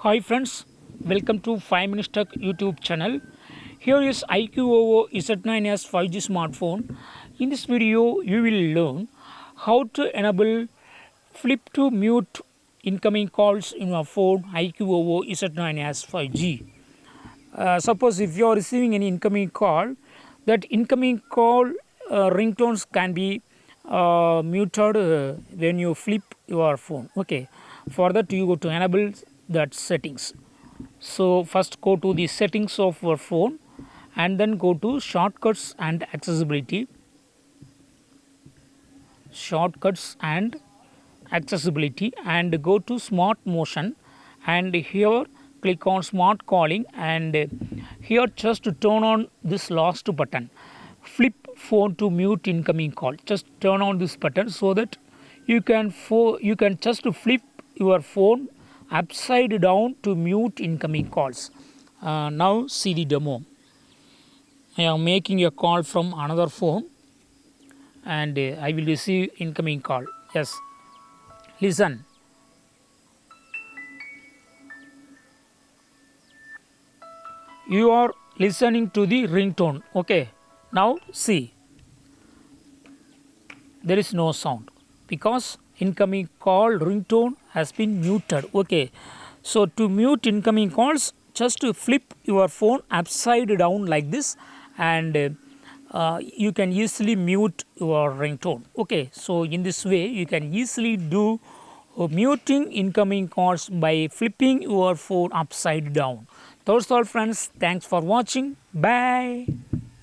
Hi friends, welcome to 5 Minutes Tech YouTube channel. Here is IQOO Z9s 5G smartphone. In this video, you will learn how to enable flip to mute incoming calls in your phone IQOO Z9s 5G. Suppose if you are receiving any incoming call, that incoming call ringtones can be muted when you flip your phone. Okay, for that you go to enable that settings. So first go to the settings of your phone and then go to shortcuts and accessibility. And go to smart motion, and here click on smart calling, and here just turn on this last button, flip phone to mute incoming call. Just turn on this button so that you can just flip your phone upside down to mute incoming calls. Now see the demo. I am making a call from another phone, and I will receive incoming call. Yes, listen. You are listening to the ringtone. Okay, now see, there is no sound because incoming call ringtone has been muted. Okay, so to mute incoming calls, just to flip your phone upside down like this, and you can easily mute your ringtone. Okay, so in this way you can easily do muting incoming calls by flipping your phone upside down. That's all friends. Thanks for watching. Bye.